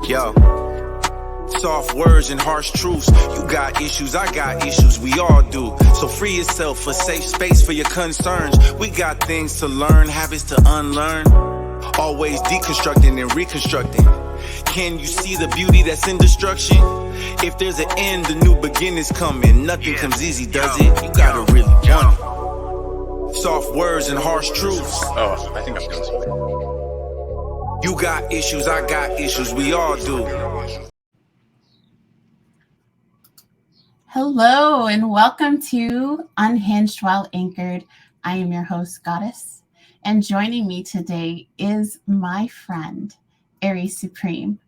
Yo, soft words and harsh truths. You got issues, I got issues, we all do. So free yourself, a safe space for your concerns. We got things to learn, habits to unlearn. Always deconstructing and reconstructing. Can you see the beauty that's in destruction? If there's an end, the new beginning's coming. Nothing comes easy, does it? You gotta really want it. Soft words and harsh truths. Oh, I think I'm doing something. You got issues, I got issues, we all do. Hello and welcome to Unhinged While Anchored. I am your host, Goddess, and joining me today is my friend, Aries Supreme.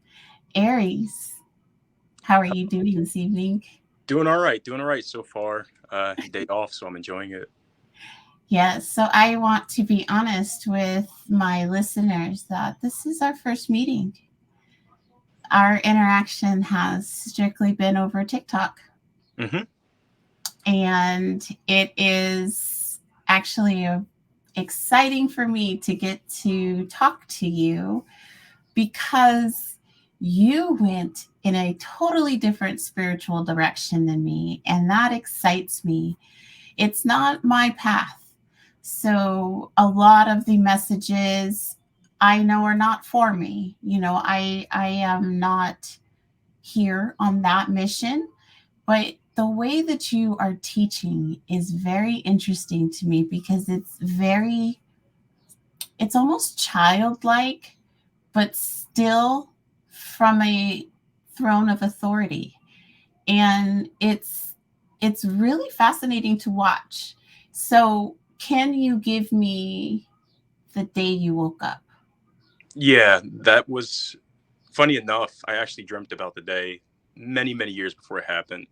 Aries, how are you doing this evening? Doing all right so far. Day off, so I'm enjoying it. Yes, so I want to be honest with my listeners that this is our first meeting. Our interaction has strictly been over TikTok. Mm-hmm. And it is actually exciting for me to get to talk to you because you went in a totally different spiritual direction than me, and that excites me. It's not my path. So a lot of the messages I know are not for me. You know, I am not here on that mission, but the way that you are teaching is very interesting to me because it's almost childlike, but still from a throne of authority. And it's really fascinating to watch. So can you give me the day you woke up? Yeah, that was funny enough. I actually dreamt about the day many years before it happened.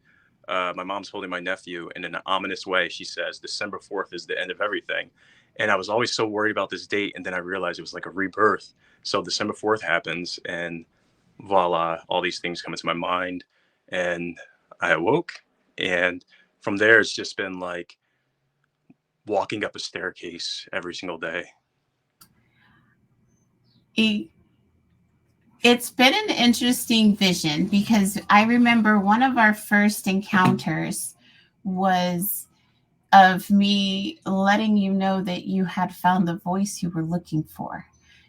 My mom's holding my nephew, and in an ominous way, she says, December 4th is the end of everything. And I was always so worried about this date, and then I realized it was like a rebirth. So December 4th happens, and voila, all these things come into my mind. And I awoke, and from there, it's just been like walking up a staircase every single day. It's been an interesting vision because I remember one of our first encounters was of me letting you know that you had found the voice you were looking for.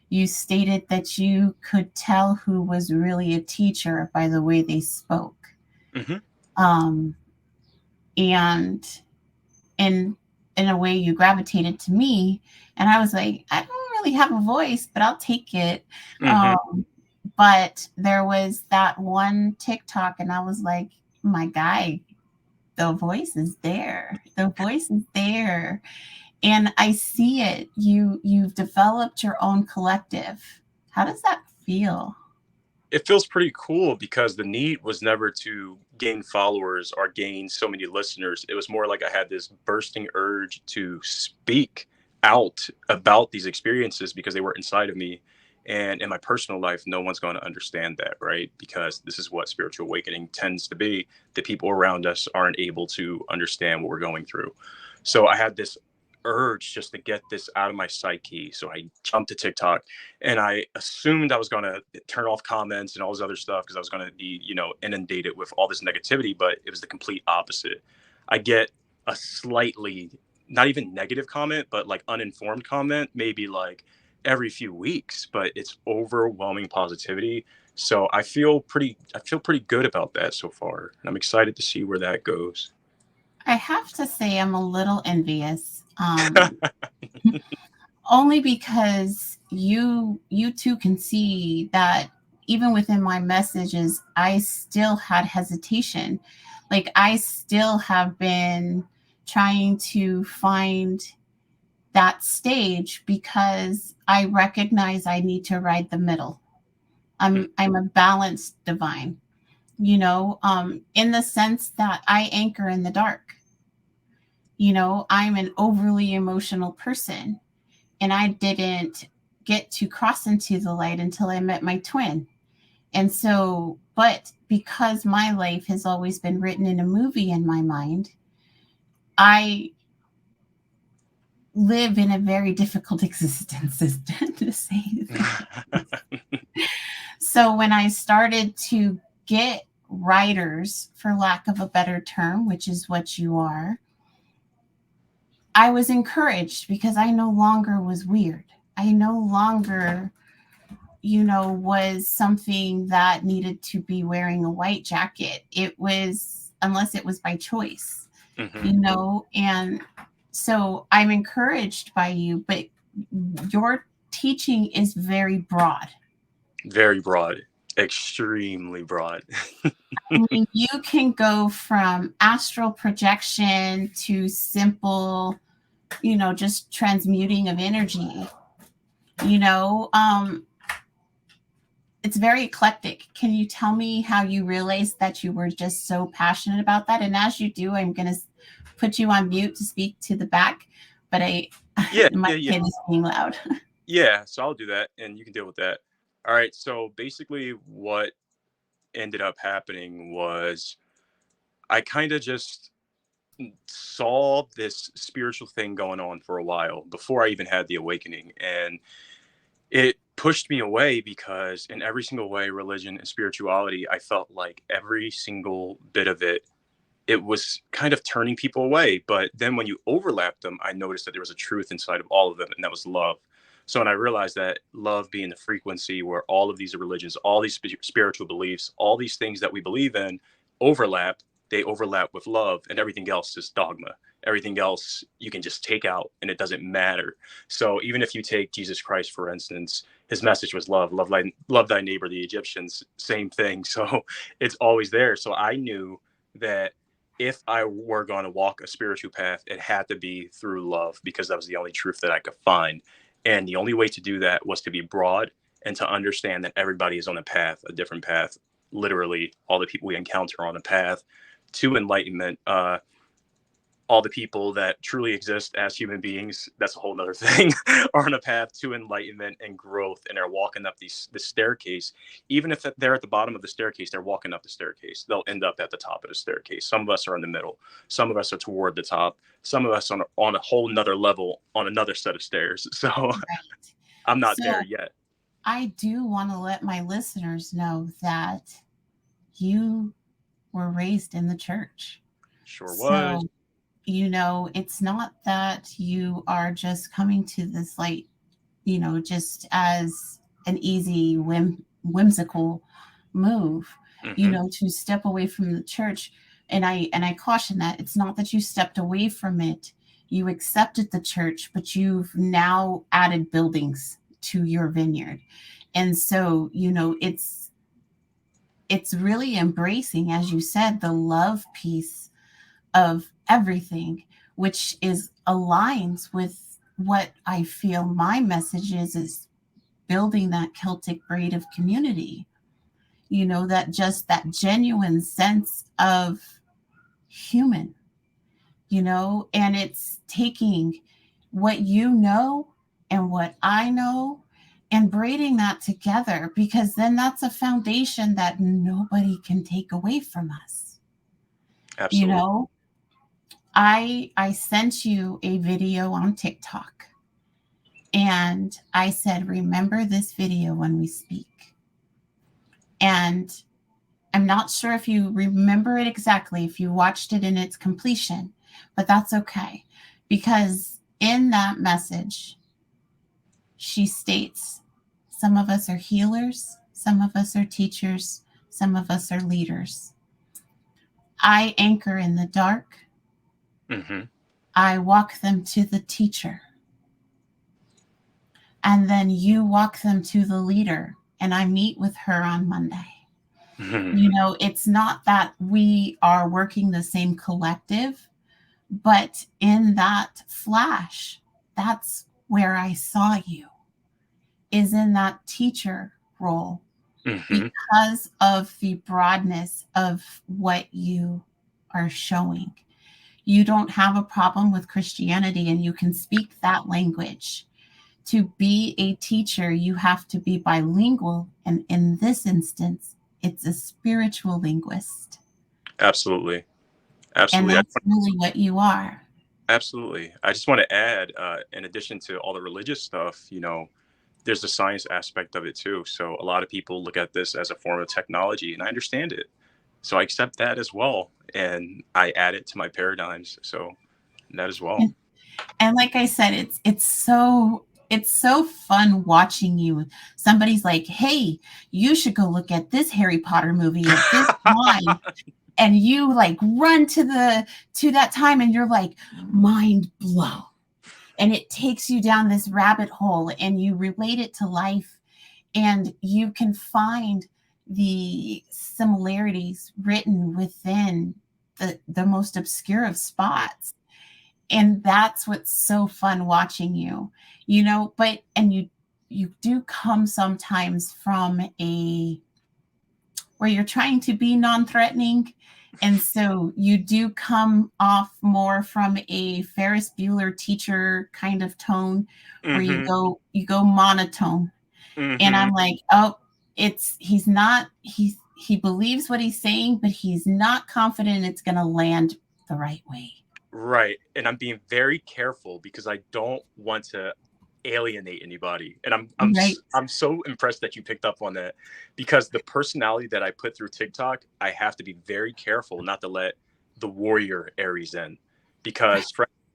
You stated that you could tell who was really a teacher by the way they spoke. Mm-hmm. And in a way you gravitated to me, and I was like, I don't really have a voice, but I'll take it. Mm-hmm. But there was that one TikTok, and I was like, my guy, the voice is there. The voice is there. And I see it. You've developed your own collective. How does that feel? It feels pretty cool because the need was never to gain followers or gain so many listeners. It was more like I had this bursting urge to speak out about these experiences because they were inside of me. And in my personal life, no one's going to understand that, right? Because this is what spiritual awakening tends to be. The people around us aren't able to understand what we're going through. So I had this urge just to get this out of my psyche. So I jumped to TikTok, and I assumed I was going to turn off comments and all this other stuff because I was going to be, inundated with all this negativity, but it was the complete opposite. I get a slightly, not even negative comment, but like uninformed comment, maybe like every few weeks, but it's overwhelming positivity. So I feel pretty good about that so far. And I'm excited to see where that goes. I have to say I'm a little envious. Only because you too can see that even within my messages, I still had hesitation. Like I still have been trying to find that stage because I recognize I need to ride the middle. I'm a balanced divine, in the sense that I anchor in the dark. I'm an overly emotional person, and I didn't get to cross into the light until I met my twin. And so, but because my life has always been written in a movie in my mind, I live in a very difficult existence, to say that. So when I started to get writers, for lack of a better term, which is what you are, I was encouraged because I no longer was weird. I no longer, was something that needed to be wearing a white jacket. It was, unless it was by choice, and so I'm encouraged by you, but your teaching is very broad. Very broad, extremely broad. I mean, you can go from astral projection to simple, just transmuting of energy. You know, it's very eclectic. Can you tell me how you realized that you were just so passionate about that? And as you do, I'm going to put you on mute to speak to the back, but Yeah, my yeah. kid is being loud. Yeah, so I'll do that and you can deal with that. All right, so basically what ended up happening was I kind of just saw this spiritual thing going on for a while before I even had the awakening. And it pushed me away because, in every single way, religion and spirituality, I felt like every single bit of it was kind of turning people away. But then when you overlap them, I noticed that there was a truth inside of all of them, and that was love. So when I realized that love being the frequency where all of these religions, all these spiritual beliefs, all these things that we believe in overlap, they overlap with love, and everything else is dogma. Everything else you can just take out and it doesn't matter. So even if you take Jesus Christ, for instance, his message was love, love thy neighbor, the Egyptians, same thing. So it's always there. So I knew that if I were going to walk a spiritual path, it had to be through love because that was the only truth that I could find. And the only way to do that was to be broad and to understand that everybody is on a path, a different path. Literally, all the people we encounter are on a path to enlightenment. All the people that truly exist as human beings, that's a whole nother thing, are on a path to enlightenment and growth and are walking up the staircase. Even if they're at the bottom of the staircase, they're walking up the staircase. They'll end up at the top of the staircase. Some of us are in the middle. Some of us are toward the top. Some of us on a whole nother level on another set of stairs. So Right. I'm not So there yet. I do want to let my listeners know that you were raised in the church. Sure was. So, it's not that you are just coming to this light, just as an easy whimsical move, to step away from the church. And I caution that it's not that you stepped away from it. You accepted the church, but you've now added buildings to your vineyard. And so, it's really embracing, as you said, the love piece of everything, which aligns with what I feel my message is building that Celtic braid of community, that genuine sense of human, and it's taking what and what I know and braiding that together, because then that's a foundation that nobody can take away from us. Absolutely. I sent you a video on TikTok and I said, remember this video when we speak. And I'm not sure if you remember it exactly, if you watched it in its completion, but that's okay. Because in that message, she states, some of us are healers, some of us are teachers, some of us are leaders. I anchor in the dark. Mm-hmm. I walk them to the teacher. And then you walk them to the leader. And I meet with her on Monday. Mm-hmm. It's not that we are working the same collective, but in that flash, that's where I saw you, is in that teacher role, Mm-hmm. because of the broadness of what you are showing. You don't have a problem with Christianity and you can speak that language. To be a teacher, you have to be bilingual. And in this instance, it's a spiritual linguist. Absolutely. And Absolutely. that's really what you are. Absolutely. I just want to add, in addition to all the religious stuff, there's the science aspect of it too. So a lot of people look at this as a form of technology, and I understand it. So I accept that as well, and I add it to my paradigms. So that as well. And like I said, it's so fun watching you. Somebody's like, "Hey, you should go look at this Harry Potter movie at this time." And you like run to that time and you're like mind blown. And it takes you down this rabbit hole and you relate it to life and you can find the similarities written within the most obscure of spots. And that's what's so fun watching you, but and you do come sometimes from a where you're trying to be non-threatening, and so you do come off more from a Ferris Bueller teacher kind of tone where you go monotone. And Mm-hmm. I'm like, oh, he believes what he's saying, but he's not confident it's going to land the right way. Right. And I'm being very careful because I don't want to alienate anybody. And Right. I'm so impressed that you picked up on that, because the personality that I put through TikTok, I have to be very careful not to let the warrior Aries in, because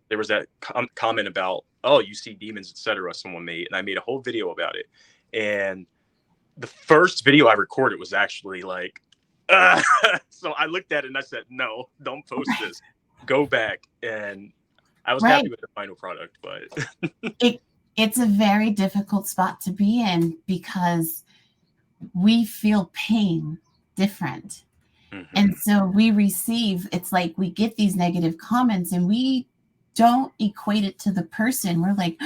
there was that comment about, oh, you see demons, etc. someone made, and I made a whole video about it. And the first video I recorded was actually like, so I looked at it and I said, no, don't post this. Go back. And I was happy with the final product, but it's a very difficult spot to be in because we feel pain different. Mm-hmm. And so it's like we get these negative comments and we don't equate it to the person. We're like,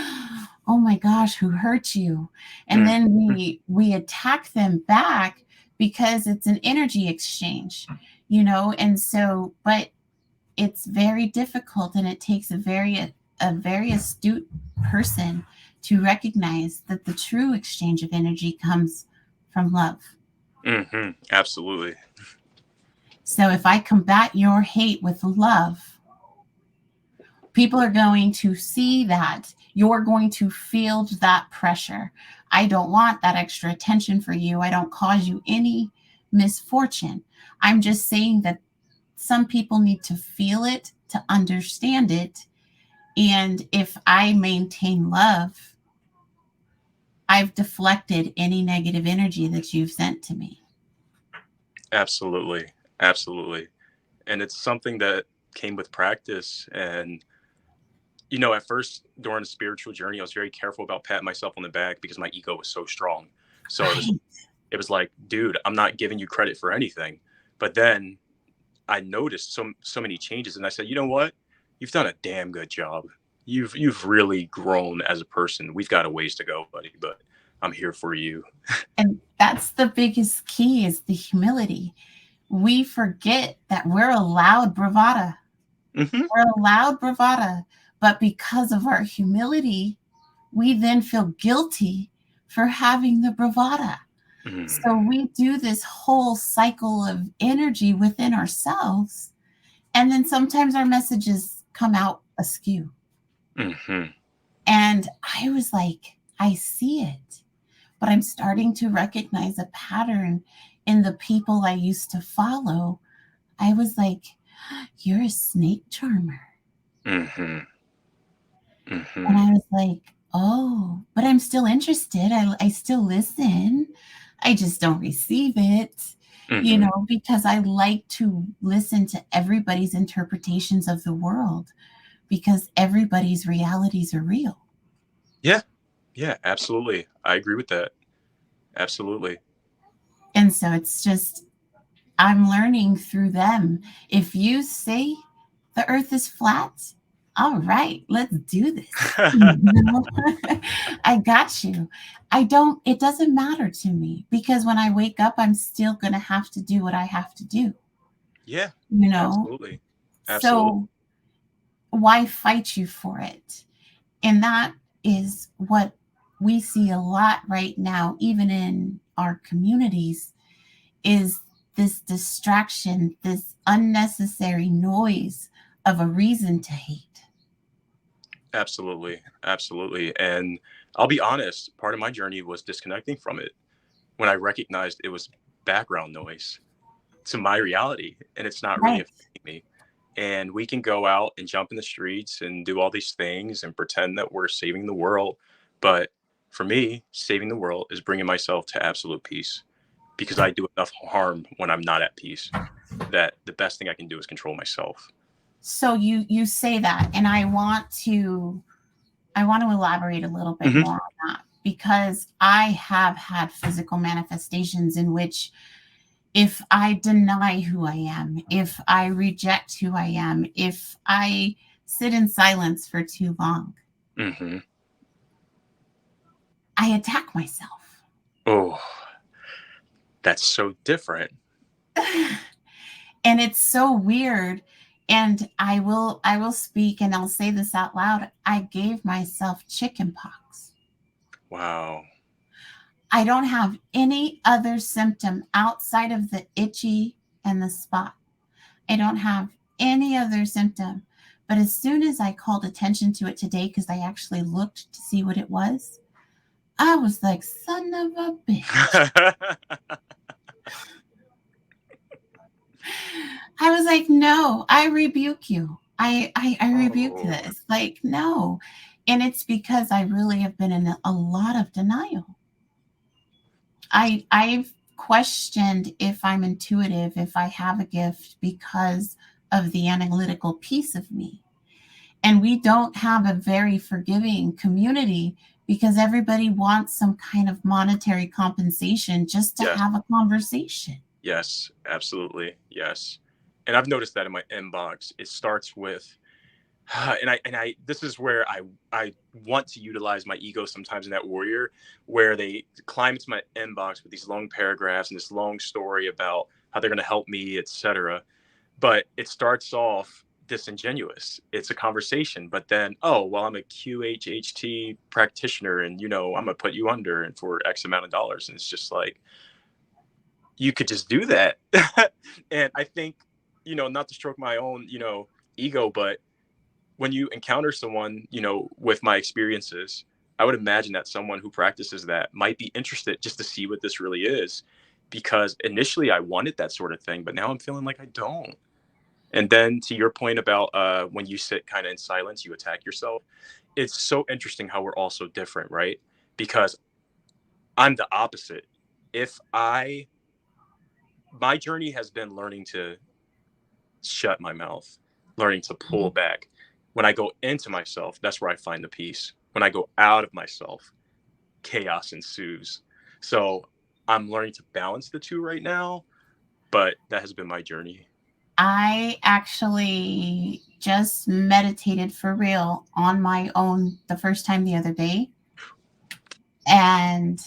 oh my gosh, who hurt you? And then we attack them back because it's an energy exchange, and so, but it's very difficult and it takes a very astute person to recognize that the true exchange of energy comes from love. Mm-hmm. Absolutely. So if I combat your hate with love, people are going to see that. You're going to feel that pressure. I don't want that extra attention for you. I don't cause you any misfortune. I'm just saying that some people need to feel it, to understand it. And if I maintain love, I've deflected any negative energy that you've sent to me. Absolutely. Absolutely. And it's something that came with practice. And, at first during the spiritual journey, I was very careful about patting myself on the back because my ego was so strong. So it was like, dude, I'm not giving you credit for anything. But then I noticed so many changes, and I said, you know what? You've done a damn good job. You've really grown as a person. We've got a ways to go, buddy, but I'm here for you. And that's the biggest key, is the humility. We forget that we're allowed bravado. Mm-hmm. We're allowed bravado, but because of our humility, we then feel guilty for having the bravado. Mm-hmm. So we do this whole cycle of energy within ourselves, and then sometimes our messages come out askew. Mm-hmm. And I was like, I see it, but I'm starting to recognize a pattern in the people I used to follow. I was like, you're a snake charmer. Mm-hmm. Mm-hmm. And I was like, oh, but I'm still interested. I still listen. I just don't receive it, because I like to listen to everybody's interpretations of the world, because everybody's realities are real. Yeah. Yeah, absolutely. I agree with that. Absolutely. And so it's just, I'm learning through them. If you say the earth is flat, all right, let's do this. I got you. It doesn't matter to me, because when I wake up, I'm still going to have to do what I have to do. Yeah. Absolutely. So why fight you for it? And that is what we see a lot right now, even in our communities, is this distraction, this unnecessary noise of a reason to hate. Absolutely. Absolutely. And I'll be honest, part of my journey was disconnecting from it when I recognized it was background noise to my reality and it's not really Right. affecting me. And we can go out and jump in the streets and do all these things and pretend that we're saving the world. But for me, saving the world is bringing myself to absolute peace because I do enough harm when I'm not at peace that the best thing I can do is control myself. So you say that, and I want to elaborate a little bit Hmm. more on that, because I have had physical manifestations in which, if I deny who I am, if I reject who I am, if I sit in silence for too long, Hmm. I attack myself. Oh, that's so different. And it's so weird. And I will speak, and I'll say this out loud. I gave myself chicken pox. Wow. I don't have any other symptom outside of the itchy and the spot. I don't have any other symptom. But as soon as I called attention to it today, because I actually looked to see what it was, I was like, son of a bitch. I was like, no, I rebuke you. I rebuke Oh, this. Like, no. And it's because I really have been in a lot of denial. I've questioned if I'm intuitive, if I have a gift, because of the analytical piece of me. And we don't have a very forgiving community because everybody wants some kind of monetary compensation just to yes. have a conversation. Yes, absolutely. Yes. And I've noticed that in my inbox. It starts with and I this is where I want to utilize my ego sometimes in that warrior where they climb into my inbox with these long paragraphs and this long story about how they're going to help me, etc. But it starts off disingenuous. It's a conversation, but then, oh, well, I'm a QHHT practitioner and I'm going to put you under and for X amount of dollars. And it's just like, you could just do that. And I think, not to stroke my own, ego, but when you encounter someone, with my experiences, I would imagine that someone who practices that might be interested just to see what this really is. Because initially I wanted that sort of thing, but now I'm feeling like I don't. And then to your point about when you sit kind of in silence, you attack yourself. It's so interesting how we're all so different, right? Because I'm the opposite. If I My journey has been learning to shut my mouth, learning to pull back. When I go into myself, that's where I find the peace. When I go out of myself, chaos ensues. So I'm learning to balance the two right now, but that has been my journey. I actually just meditated for real on my own the first time the other day. And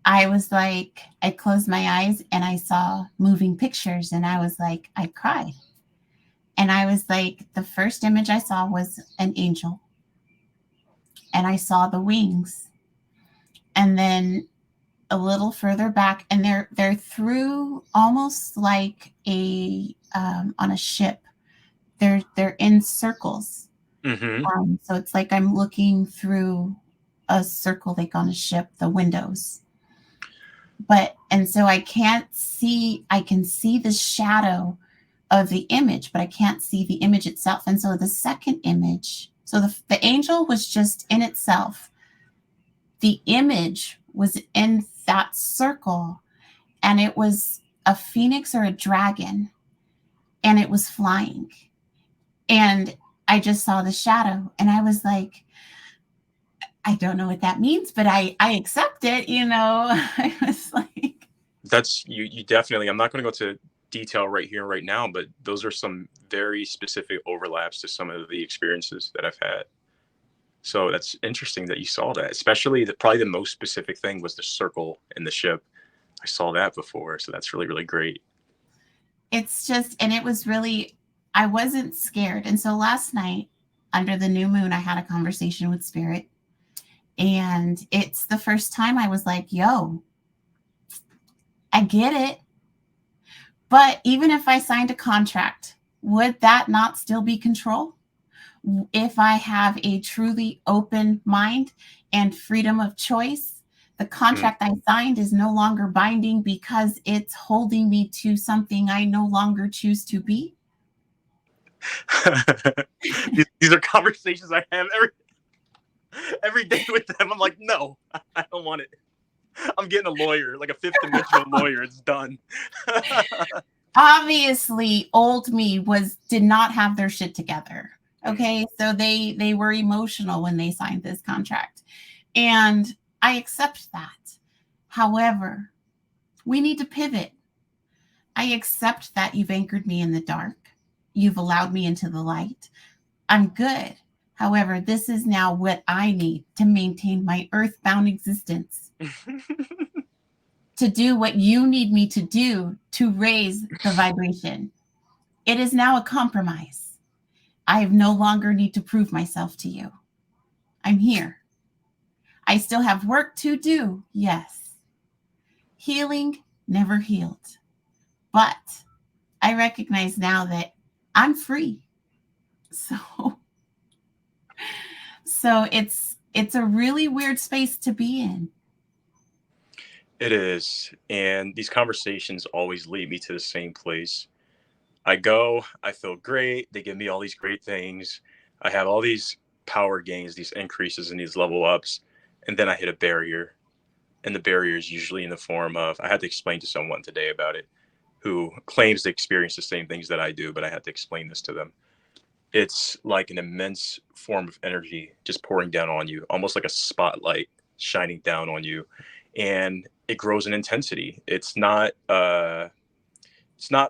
I was like, I closed my eyes and I saw moving pictures, and I was like, I cried. And I was like, the first image I saw was an angel, and I saw the wings. And then a little further back, and they're through almost like a on a ship. They're in circles. Hmm. So it's like I'm looking through a circle, like on a ship, the windows. And so I can see the shadow of the image, but I can't see the image itself. And so the second image, so the angel was just in itself. The image was in that circle, and it was a phoenix or a dragon, and it was flying. And I just saw the shadow, and I was like, I don't know what that means, but I accept it. I was like, That's you definitely, I'm not going to go to detail right here, right now, but those are some very specific overlaps to some of the experiences that I've had. So that's interesting that you saw that, especially probably the most specific thing was the circle in the ship. I saw that before. So that's really, really great. it's just, and it was really, I wasn't scared. And so last night, under the new moon, I had a conversation with Spirit. And it's the first time I was like, yo, I get it. But even if I signed a contract, would that not still be control? if I have a truly open mind and freedom of choice, the contract I signed is no longer binding because it's holding me to something I no longer choose to be. These are conversations I have every day with them. I'm like, no, I don't want it. I'm getting a lawyer, like a fifth dimensional lawyer. It's done. Obviously, old me did not have their shit together. Okay, so they were emotional when they signed this contract, and I accept that. However, we need to pivot. I accept that you've anchored me in the dark. You've allowed me into the light. I'm good. However, this is now what I need to maintain my earthbound existence. To do what you need me to do to raise the vibration. It is now a compromise. I no longer need to prove myself to you. I'm here. I still have work to do, yes. Healing never healed. But I recognize now that I'm free. So it's a really weird space to be in. It is. And these conversations always lead me to the same place. I go, I feel great. They give me all these great things. I have all these power gains, these increases, and these level ups. And then I hit a barrier. And the barrier is usually in the form of, I had to explain to someone today about it who claims to experience the same things that I do, but I had to explain this to them. It's like an immense form of energy just pouring down on you, almost like a spotlight shining down on you. And it grows in intensity. It's not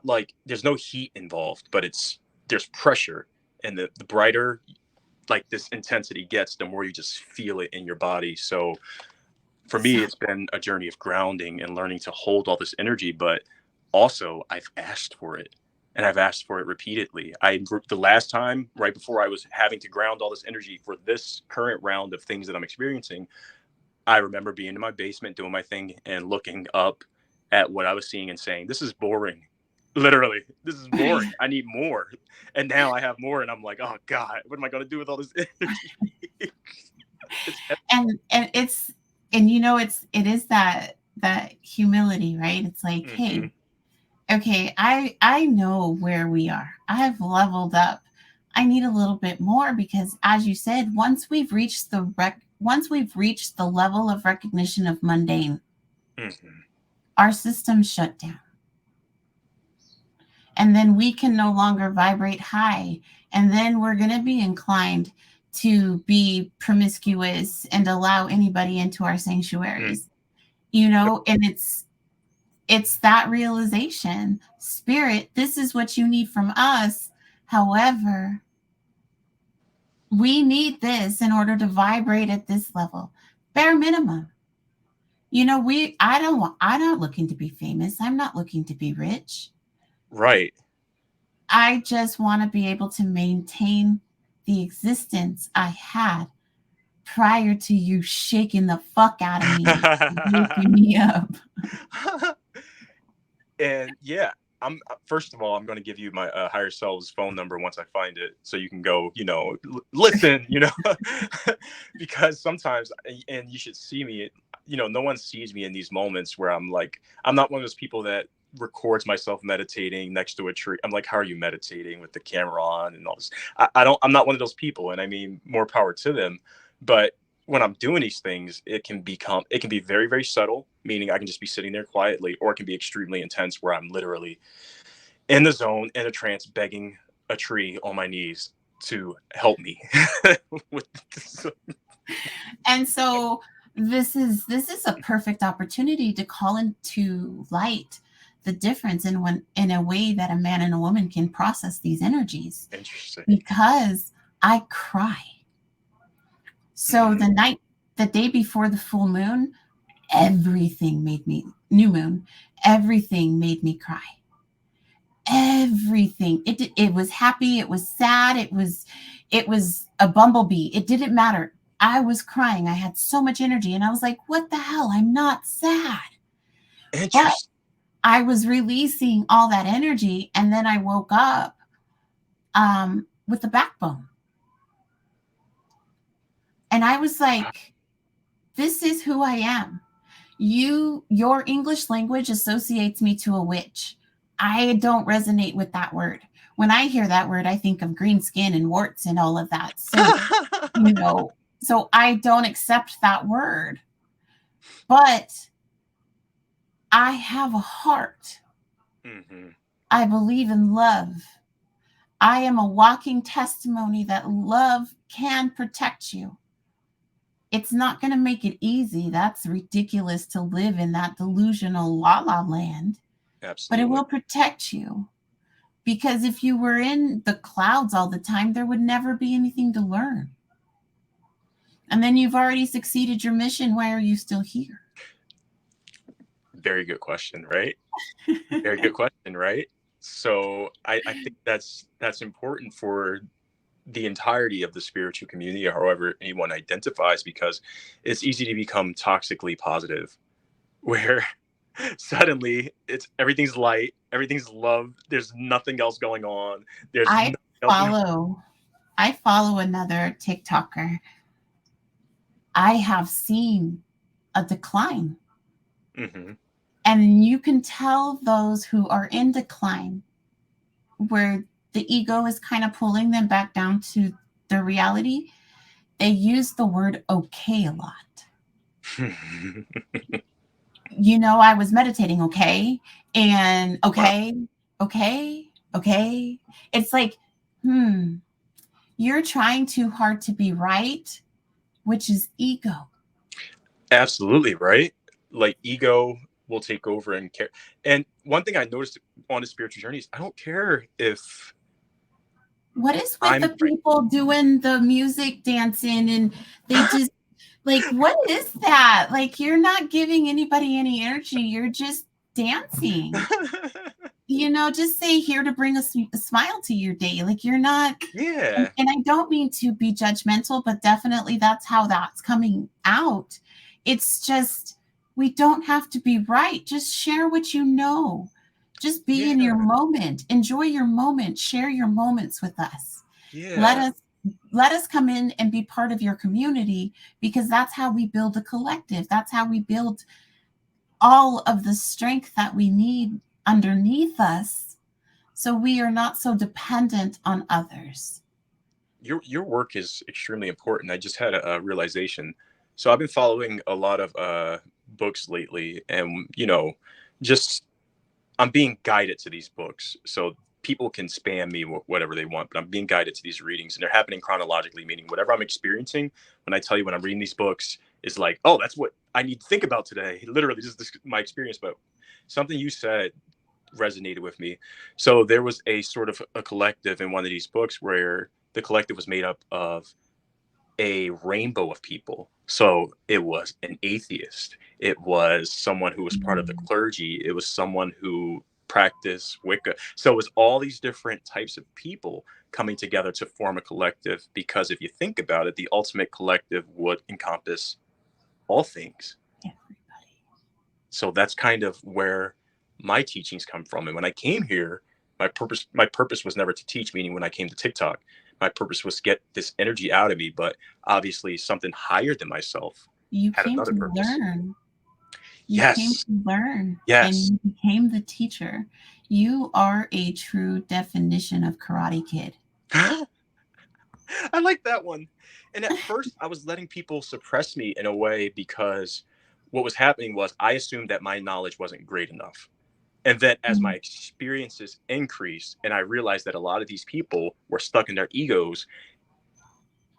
like there's no heat involved, but there's pressure. And the brighter like this intensity gets, the more you just feel it in your body. So for me, it's been a journey of grounding and learning to hold all this energy, but also I've asked for it. And I've asked for it repeatedly. The last time, right before I was having to ground all this energy for this current round of things that I'm experiencing, I remember being in my basement doing my thing and looking up at what I was seeing and saying, this is boring. Literally, this is boring. I need more. And now I have more. And I'm like, oh God, what am I going to do with all this energy? and it is that humility, right? It's like, hey, okay, I know where we are. I've leveled up. I need a little bit more because, as you said, once we've reached the level of recognition of mundane, our systems shut down. And then we can no longer vibrate high. And then we're going to be inclined to be promiscuous and allow anybody into our sanctuaries. And it's that realization. Spirit, this is what you need from us. However, we need this in order to vibrate at this level. Bare minimum. I'm not looking to be famous. I'm not looking to be rich. Right. I just want to be able to maintain the existence I had prior to you shaking the fuck out of me, waking me up. And yeah, first of all, I'm going to give you my higher self's phone number once I find it, so you can go, listen, because sometimes, and you should see me, no one sees me in these moments where I'm not one of those people that records myself meditating next to a tree. I'm like, how are you meditating with the camera on and all this? I'm not one of those people. And I mean, more power to them. But when I'm doing these things, it can be very, very subtle, meaning I can just be sitting there quietly, or it can be extremely intense where I'm literally in the zone, in a trance, begging a tree on my knees to help me. And so this is a perfect opportunity to call into light the difference in a way that a man and a woman can process these energies. Interesting. Because I cry. So the day before the full moon, everything made me cry. Everything. It was happy. It was sad. It was a bumblebee. It didn't matter. I was crying. I had so much energy, and I was like, what the hell? I'm not sad. Interesting. But I was releasing all that energy, and then I woke up with a backbone. And I was like, this is who I am. Your English language associates me to a witch. I don't resonate with that word. When I hear that word, I think of green skin and warts and all of that. So, so I don't accept that word. But I have a heart. Mm-hmm. I believe in love. I am a walking testimony that love can protect you. It's not going to make it easy. That's ridiculous to live in that delusional la la land. But it Absolutely. will protect you. Because if you were in the clouds all the time, there would never be anything to learn. And then you've already succeeded your mission. Why are you still here? Very good question, right? Very good question, right? So I think that's important for the entirety of the spiritual community, or however anyone identifies, because it's easy to become toxically positive, where suddenly everything's light, everything's love. There's nothing else going on. There's I nothing else. follow another TikToker. I have seen a decline. Mm-hmm. And you can tell those who are in decline, where the ego is kind of pulling them back down to the reality. They use the word okay a lot. I was meditating, okay? And okay, okay, okay. It's like, you're trying too hard to be right, which is ego. Absolutely, right? Like ego will take over and care. And one thing I noticed on the spiritual journey is I don't care if what is with I'm the people doing the music dancing and they just like, what is that? Like, you're not giving anybody any energy. You're just dancing. Just say here to bring a smile to your day. Like, you're not. Yeah. And I don't mean to be judgmental, but definitely that's how that's coming out. It's just, we don't have to be right. Just share what you know. Just be in your moment. Enjoy your moment. Share your moments with us. Yeah. Let us come in and be part of your community, because that's how we build a collective. That's how we build all of the strength that we need underneath us, so we are not so dependent on others. Your work is extremely important. I just had a realization. So I've been following a lot of books lately, and just I'm being guided to these books. So people can spam me whatever they want, but I'm being guided to these readings, and they're happening chronologically, meaning whatever I'm experiencing when I tell you when I'm reading these books is like, oh, that's what I need to think about today. Literally, this is my experience. But something you said resonated with me. So there was a sort of a collective in one of these books where the collective was made up of a rainbow of people. So it was an atheist. It was someone who was part of the clergy. It was someone who practiced Wicca. So it was all these different types of people coming together to form a collective, because if you think about it, the ultimate collective would encompass all things. Everybody. So that's kind of where my teachings come from. And when I came here, my purpose was never to teach, meaning when I came to TikTok, my purpose was to get this energy out of me, but obviously something higher than myself You had came another to purpose. learn. You came Yes. to learn. Yes. And you became the teacher. You are a true definition of Karate Kid. I like that one. And at first I was letting people suppress me in a way, because what was happening was I assumed that my knowledge wasn't great enough. And then as my experiences increased and I realized that a lot of these people were stuck in their egos,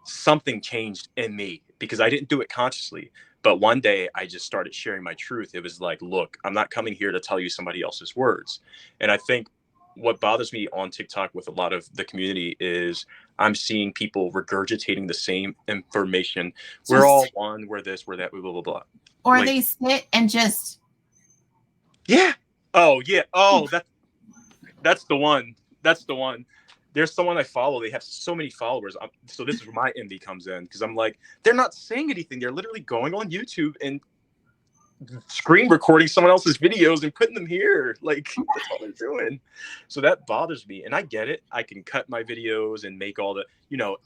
something changed in me, because I didn't do it consciously. But one day I just started sharing my truth. It was like, look, I'm not coming here to tell you somebody else's words. And I think what bothers me on TikTok with a lot of the community is I'm seeing people regurgitating the same information. We're all one, we're this, we're that, blah, blah, blah. Or they sit and just. Yeah. Oh, yeah. Oh, that's the one. That's the one. There's someone I follow. They have so many followers. So this is where my envy comes in, because I'm like, they're not saying anything. They're literally going on YouTube and screen recording someone else's videos and putting them here. Like, that's all they're doing. So that bothers me. And I get it. I can cut my videos and make all the,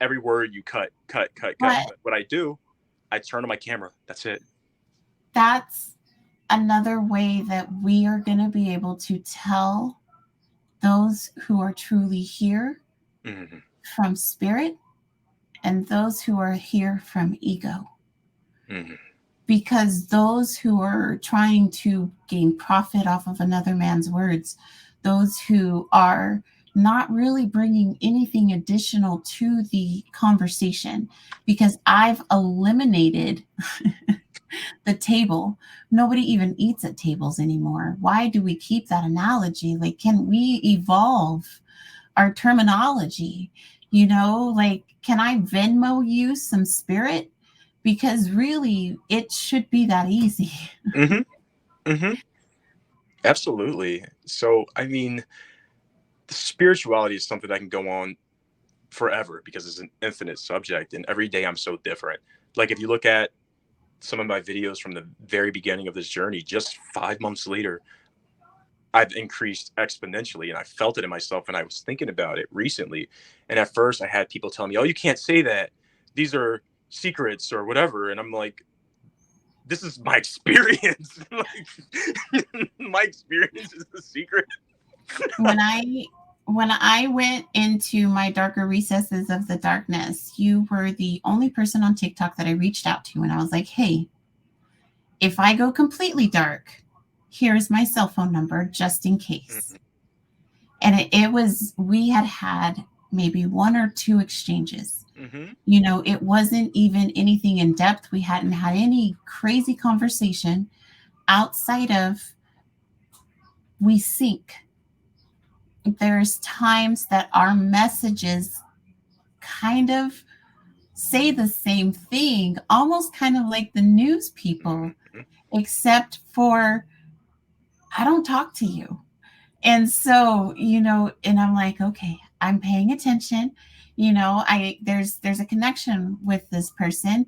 every word you cut. But But what I do, I turn on my camera. That's it. that's another way that we are going to be able to tell those who are truly here Mm-hmm. from spirit and those who are here from ego. Mm-hmm. Because those who are trying to gain profit off of another man's words, those who are not really bringing anything additional to the conversation, because I've eliminated the table. Nobody even eats at tables anymore. Why do we keep that analogy? Like, can we evolve our terminology? Like, can I Venmo you some spirit? Because really, it should be that easy. Mm-hmm. Mm-hmm. Absolutely. So, I mean, the spirituality is something that can go on forever because it's an infinite subject, and every day I'm so different. Like, if you look at some of my videos from the very beginning of this journey, just 5 months later, I've increased exponentially, and I felt it in myself. And I was thinking about it recently. And at first I had people tell me, "Oh, you can't say that. These are secrets or whatever." And I'm like, this is my experience. Like, my experience is the secret. When I went into my darker recesses of the darkness, you were the only person on TikTok that I reached out to. And I was like, hey, if I go completely dark, here's my cell phone number just in case. And it was, we had maybe one or two exchanges. Mm-hmm. It wasn't even anything in depth. We hadn't had any crazy conversation outside of we sync. There's times that our messages kind of say the same thing, almost kind of like the news people, except for I don't talk to you. And so, and I'm like, okay, I'm paying attention. There's a connection with this person.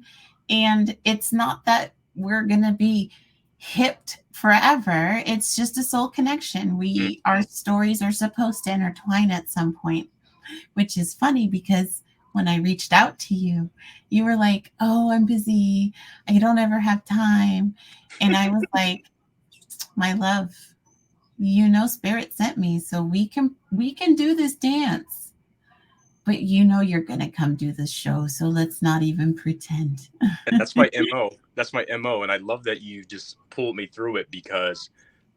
And it's not that we're gonna be hipped forever. It's just a soul connection. Our stories are supposed to intertwine at some point, which is funny because when I reached out to you, you were like, oh, I'm busy. I don't ever have time. And I was like, my love, spirit sent me so we can do this dance, but you're gonna come do this show, so let's not even pretend. And that's my mo. And I love that you just pulled me through it, because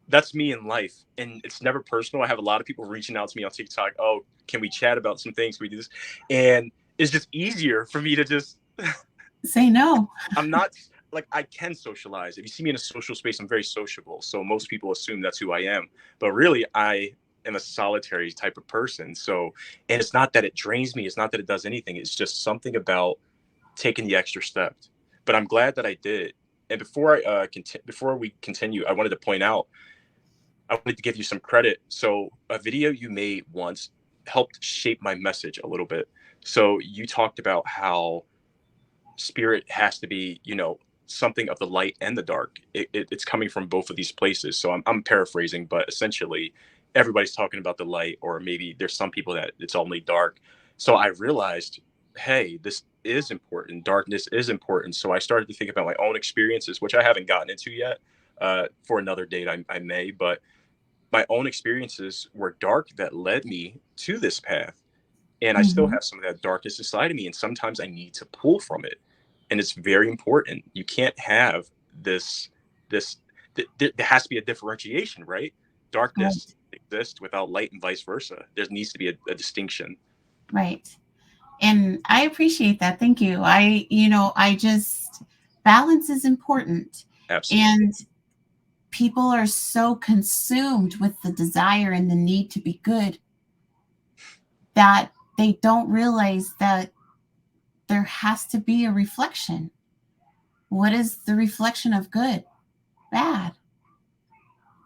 that's me in life, and it's never personal. I have a lot of people reaching out to me on TikTok. Oh, can we chat about some things? Can we do this? And it's just easier for me to just say no. I'm not like, I can socialize. If you see me in a social space, I'm very sociable. So most people assume that's who I am. But really, I am a solitary type of person. So, and it's not that it drains me. It's not that it does anything. It's just something about taking the extra step. But I'm glad that I did. And before we continue, I wanted to point out, I wanted to give you some credit. So a video you made once helped shape my message a little bit. So you talked about how spirit has to be, something of the light and the dark. It's coming from both of these places. So I'm paraphrasing, but essentially everybody's talking about the light, or maybe there's some people that it's only dark. So I realized, hey, this is important. Darkness is important. So I started to think about my own experiences, which I haven't gotten into yet. For another date, I may, but my own experiences were dark that led me to this path. And I still have some of that darkness inside of me. And sometimes I need to pull from it. And it's very important. You can't have there has to be a differentiation, right? Darkness exists without light and vice versa. There needs to be a distinction. Right. And I appreciate that. Thank you. I just, balance is important. Absolutely. And people are so consumed with the desire and the need to be good that they don't realize that there has to be a reflection. What is the reflection of good? Bad.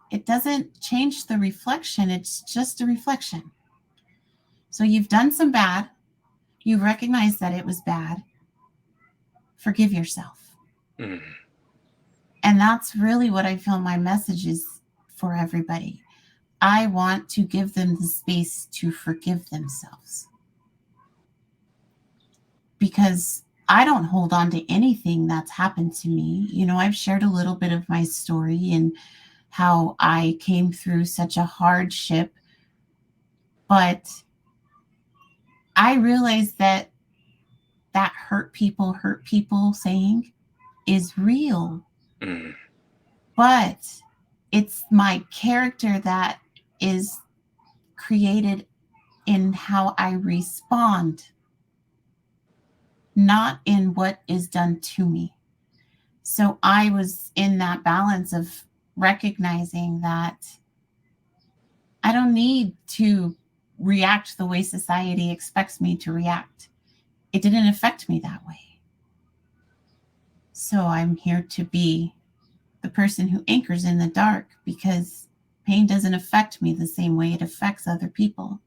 It doesn't change the reflection. It's just a reflection. So you've done some bad. You recognize that it was bad. Forgive yourself. And that's really what I feel my message is for everybody. I want to give them the space to forgive themselves. Because I don't hold on to anything that's happened to me. You know, I've shared a little bit of my story and how I came through such a hardship, but I realized that hurt people saying is real. Mm. But it's my character that is created in how I respond, not in what is done to me. So I was in that balance of recognizing that I don't need to react the way society expects me to react. It didn't affect me that way. So I'm here to be the person who anchors in the dark, because pain doesn't affect me the same way it affects other people.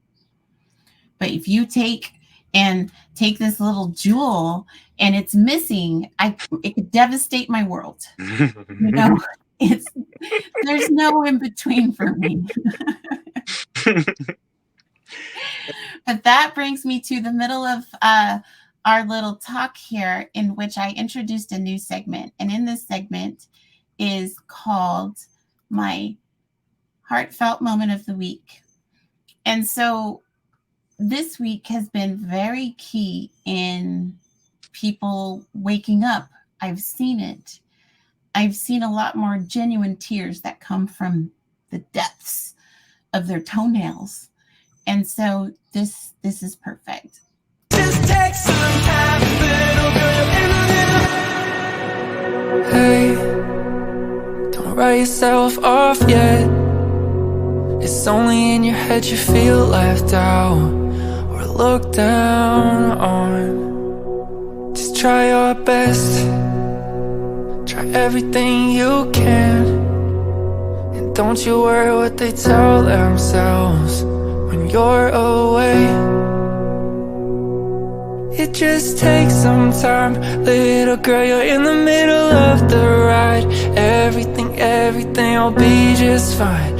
But if you take this little jewel and it's missing, it could devastate my world. You know, there's no in between for me. But that brings me to the middle of our little talk here, in which I introduced a new segment. And in this segment is called my heartfelt moment of the week. And so this week has been very key in people waking up. I've seen it. I've seen a lot more genuine tears that come from the depths of their toenails. And so this is perfect. Just take some time, little girl, hey, don't write yourself off yet. It's only in your head you feel left out or looked down on. Just try your best, try everything you can, and don't you worry what they tell themselves when you're away. It just takes some time, little girl, you're in the middle of the ride. Everything will be just fine.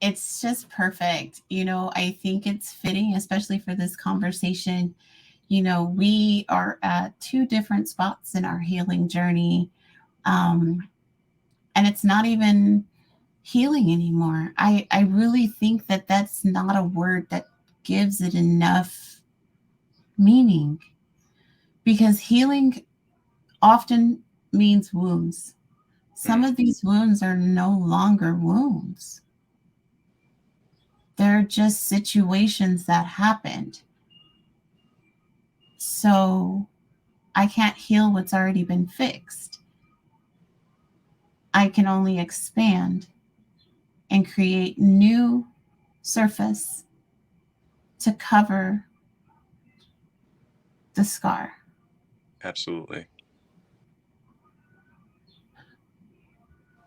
It's just perfect. You know, I think it's fitting, especially for this conversation. You know, we are at two different spots in our healing journey. And it's not even healing anymore. I really think that that's not a word that gives it enough meaning, because healing often means wounds. Some of these wounds are no longer wounds. They're just situations that happened. So I can't heal what's already been fixed. I can only expand and create new surface to cover the scar. Absolutely.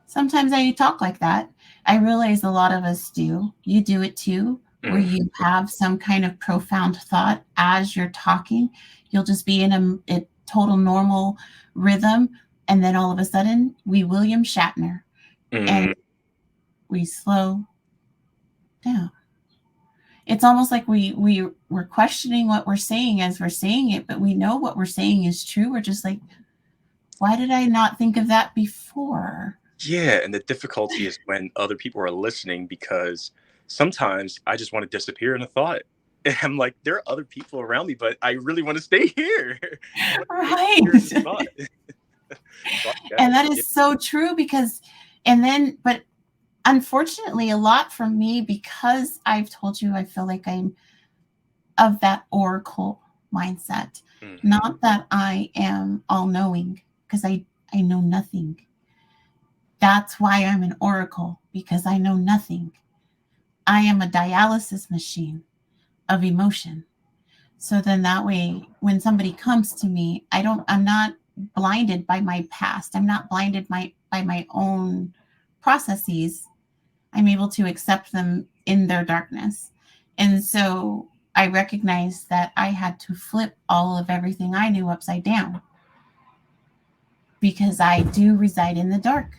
Sometimes I talk like that. I realize a lot of us do. You do it too, where you have some kind of profound thought as you're talking. You'll just be in a total normal rhythm, and then all of a sudden we William Shatner, and we slow down. It's almost like we're questioning what we're saying as we're saying it, but we know what we're saying is true. We're just like, why did I not think of that before? Yeah, and the difficulty is when other people are listening, because sometimes I just want to disappear in a thought. And I'm like, there are other people around me, but I really want to stay here. Right. And that is so true, but unfortunately, a lot from me, because I've told you, I feel like I'm of that oracle mindset. Not that I am all-knowing, because I know nothing. That's why I'm an oracle, because I know nothing. I am a dialysis machine of emotion. So then that way, when somebody comes to me, I'm not blinded by my past. I'm not blinded by my own processes. I'm able to accept them in their darkness. And so I recognized that I had to flip all of everything I knew upside down, because I do reside in the dark.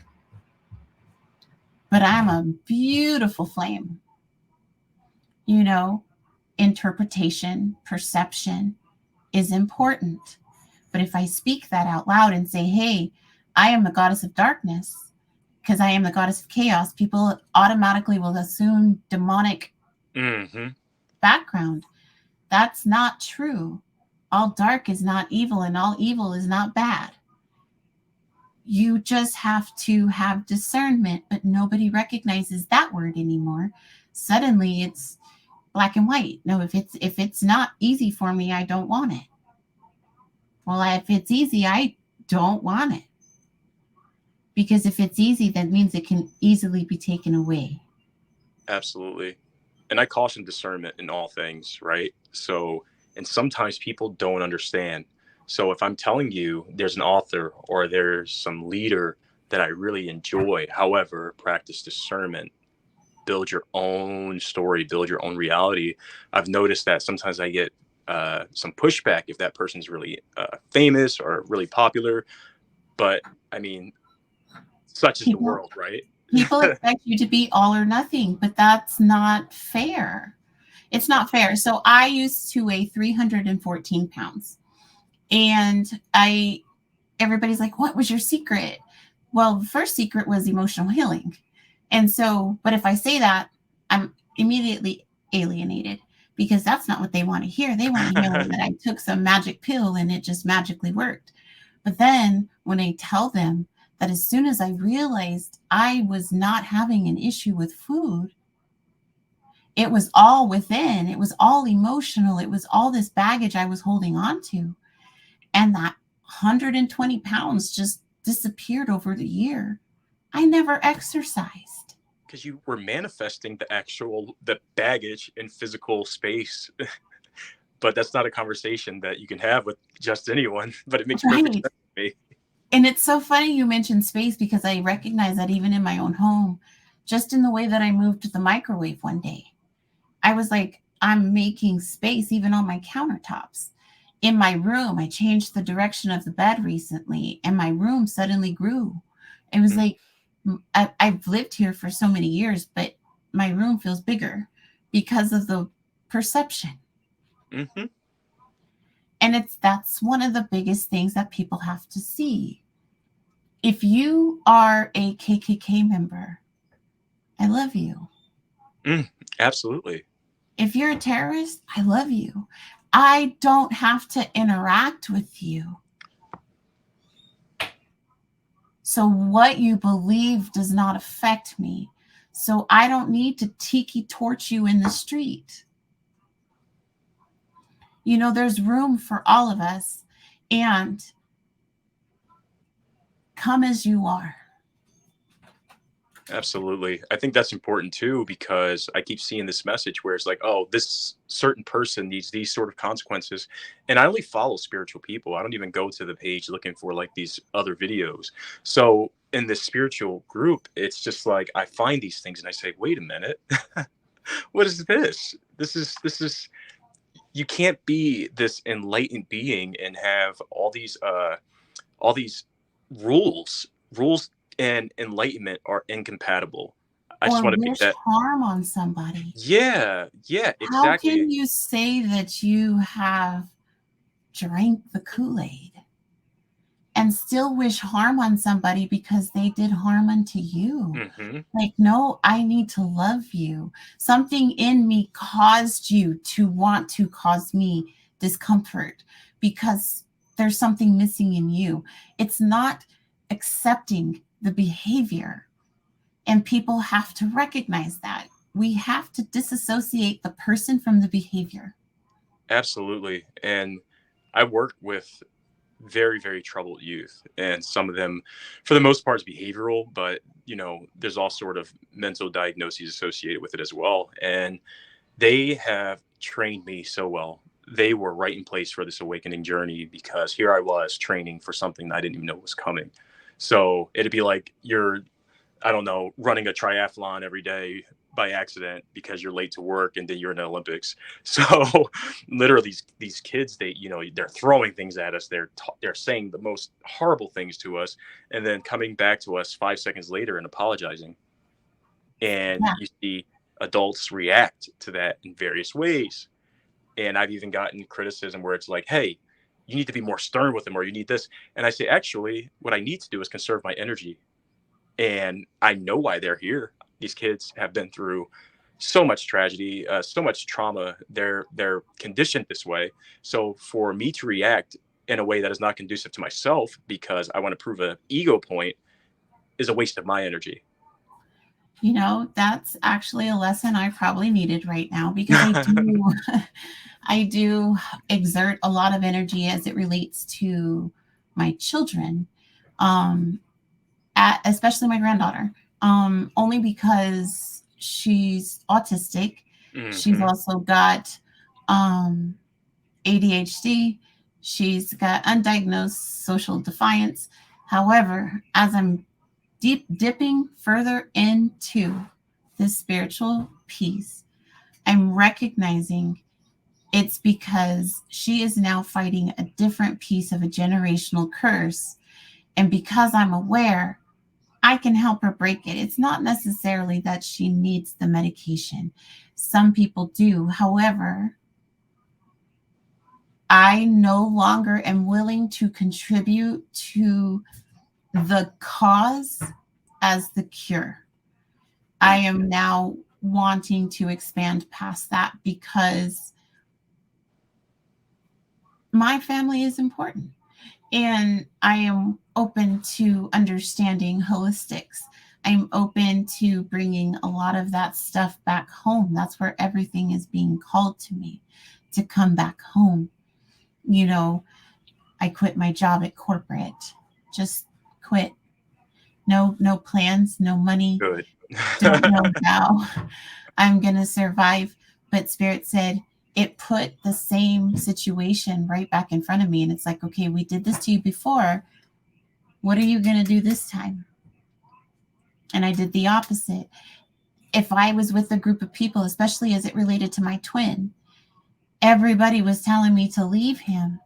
But I'm a beautiful flame. You know, interpretation, perception is important. But if I speak that out loud and say, hey, I am the goddess of darkness, because I am the goddess of chaos, people automatically will assume demonic background. That's not true. All dark is not evil, and all evil is not bad. You just have to have discernment, but nobody recognizes that word anymore. Suddenly it's black and white. No, if it's not easy for me, I don't want it. Well, if it's easy, I don't want it. Because if it's easy, that means it can easily be taken away. Absolutely. And I caution discernment in all things, right? So, and sometimes people don't understand. So if I'm telling you there's an author or there's some leader that I really enjoy, however, practice discernment, build your own story, build your own reality. I've noticed that sometimes I get some pushback if that person's really famous or really popular. But I mean, such is the world, right? People expect you to be all or nothing, but that's not fair. It's not fair. So I used to weigh 314 pounds. And everybody's like, what was your secret? Well, the first secret was emotional healing. And so, but if I say that, I'm immediately alienated, because that's not what they want to hear. They want to hear that I took some magic pill and it just magically worked. But then when I tell them that as soon as I realized I was not having an issue with food, it was all within, it was all emotional, it was all this baggage I was holding on to. And that 120 pounds just disappeared over the year. I never exercised. Because you were manifesting the baggage in physical space. But that's not a conversation that you can have with just anyone. But it makes perfect sense to me. And it's so funny you mentioned space, because I recognize that even in my own home, just in the way that I moved the microwave one day, I was like, I'm making space even on my countertops. In my room, I changed the direction of the bed recently, and my room suddenly grew. It was like, I've lived here for so many years, but my room feels bigger because of the perception. Mm-hmm. And that's one of the biggest things that people have to see. If you are a KKK member, I love you. Absolutely. If you're a terrorist, I love you. I don't have to interact with you. So what you believe does not affect me. So I don't need to tiki torch you in the street. You know, there's room for all of us, and come as you are. Absolutely. I think that's important too, because I keep seeing this message where it's like, oh, this certain person needs these sort of consequences. And I only follow spiritual people. I don't even go to the page looking for like these other videos. So in this spiritual group, it's just like, I find these things and I say, wait a minute, what is this? This is, you can't be this enlightened being and have all these rules and enlightenment are incompatible. I just want to make that harm on somebody. Yeah, exactly. How can you say that you have drank the Kool-Aid and still wish harm on somebody because they did harm unto you? Mm-hmm. Like, no, I need to love you. Something in me caused you to want to cause me discomfort because there's something missing in you. It's not accepting the behavior, and people have to recognize that. We have to disassociate the person from the behavior. Absolutely. And I work with very, very troubled youth, and some of them, for the most part, is behavioral, but you know, there's all sort of mental diagnoses associated with it as well. And they have trained me so well. They were right in place for this awakening journey, because here I was training for something I didn't even know was coming. So it'd be like you're I don't know, running a triathlon every day by accident because you're late to work and then you're in the Olympics. So literally these kids, they're throwing things at us. They're saying the most horrible things to us and then coming back to us 5 seconds later and apologizing. And Yeah. you see adults react to that in various ways. And I've even gotten criticism where it's like, hey, you need to be more stern with them, or you need this. And I say, actually, what I need to do is conserve my energy. And I know why they're here. These kids have been through so much tragedy, so much trauma. They're conditioned this way. So for me to react in a way that is not conducive to myself because I want to prove an ego point is a waste of my energy. You know, that's actually a lesson I probably needed right now, because I do exert a lot of energy as it relates to my children, um, especially my granddaughter, only because she's autistic. She's Mm-hmm. also got ADHD. She's got undiagnosed social defiance. However, as I'm dipping further into this spiritual piece, I'm recognizing it's because she is now fighting a different piece of a generational curse. And because I'm aware, I can help her break it. It's not necessarily that she needs the medication. Some people do. However, I no longer am willing to contribute to the cause as the cure. I am now wanting to expand past that because my family is important. And I am open to understanding holistics. I'm open to bringing a lot of that stuff back home. That's where everything is being called to me, to come back home. You know, I quit my job at corporate, just quit. No plans, no money. Good. Don't know how I'm going to survive. But Spirit said it put the same situation right back in front of me. And it's like, okay, we did this to you before. What are you going to do this time? And I did the opposite. If I was with a group of people, especially as it related to my twin, everybody was telling me to leave him,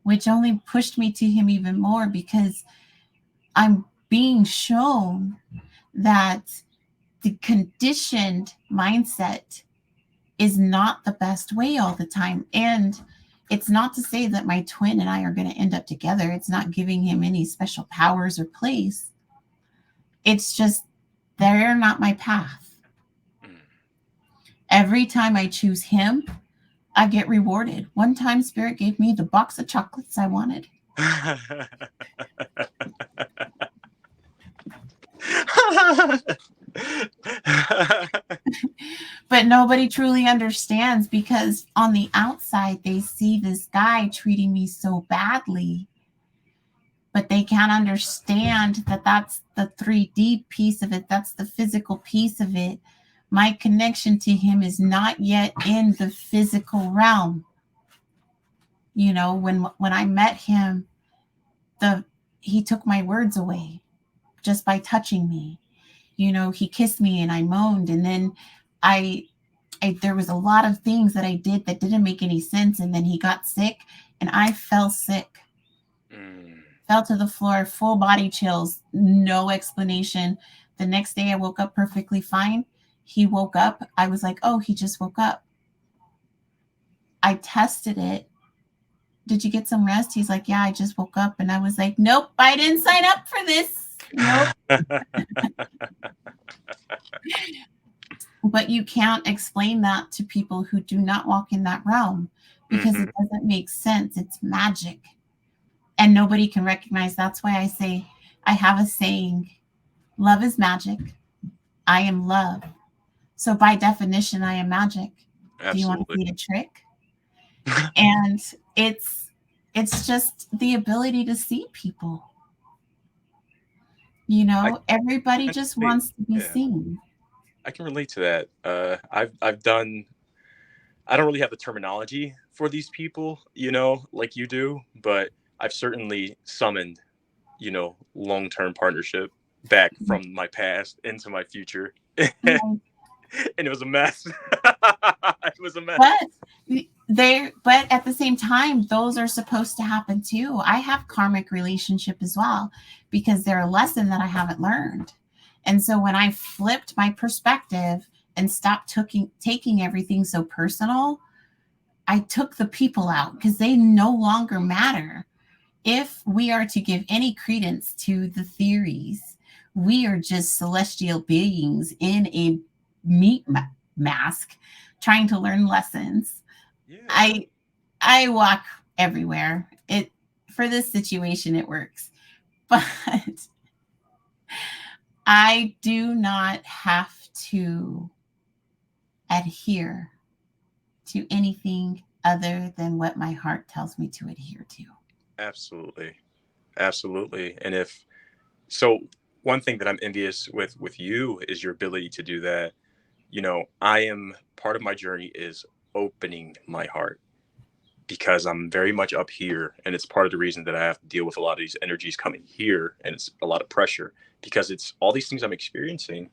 which only pushed me to him even more, because I'm being shown that the conditioned mindset is not the best way all the time. And it's not to say that my twin and I are going to end up together. It's not giving him any special powers or place. It's just they're not my path. Every time I choose him, I get rewarded. One time, Spirit gave me the box of chocolates I wanted. But nobody truly understands, because on the outside, they see this guy treating me so badly, but they can't understand that that's the 3D piece of it. That's the physical piece of it. My connection to him is not yet in the physical realm. You know, when I met him, he took my words away just by touching me. You know, he kissed me and I moaned, and then I there was a lot of things that I did that didn't make any sense, and then he got sick and I fell sick. Fell to the floor, full body chills, no explanation. The next day I woke up perfectly fine. He woke up. I was like, oh, he just woke up. I tested it. Did you get some rest? He's like, yeah, I just woke up. And I was like, nope, I didn't sign up for this. Nope. But you can't explain that to people who do not walk in that realm, because it doesn't make sense. It's magic. And nobody can recognize. That's why I say, I have a saying, love is magic. I am love. So by definition, I am magic. Absolutely. Do you want to see a trick? And it's just the ability to see people. You know, everybody just wants to be seen. I can relate to that. I've done, I don't really have the terminology for these people, you know, like you do, but I've certainly summoned, you know, long-term partnership. back from my past into my future. Yeah. And it was a mess. It was a mess. But at the same time, those are supposed to happen too. I have karmic relationship as well because they're a lesson that I haven't learned. And so when I flipped my perspective and stopped taking everything so personal, I took the people out because they no longer matter. If we are to give any credence to the theories, we are just celestial beings in a meat mask trying to learn lessons. Yeah. I walk everywhere. For this situation it works. But I do not have to adhere to anything other than what my heart tells me to adhere to. Absolutely. Absolutely. And so one thing that I'm envious with you is your ability to do that. Part of my journey is opening my heart because I'm very much up here. And it's part of the reason that I have to deal with a lot of these energies coming here. And it's a lot of pressure because it's all these things I'm experiencing.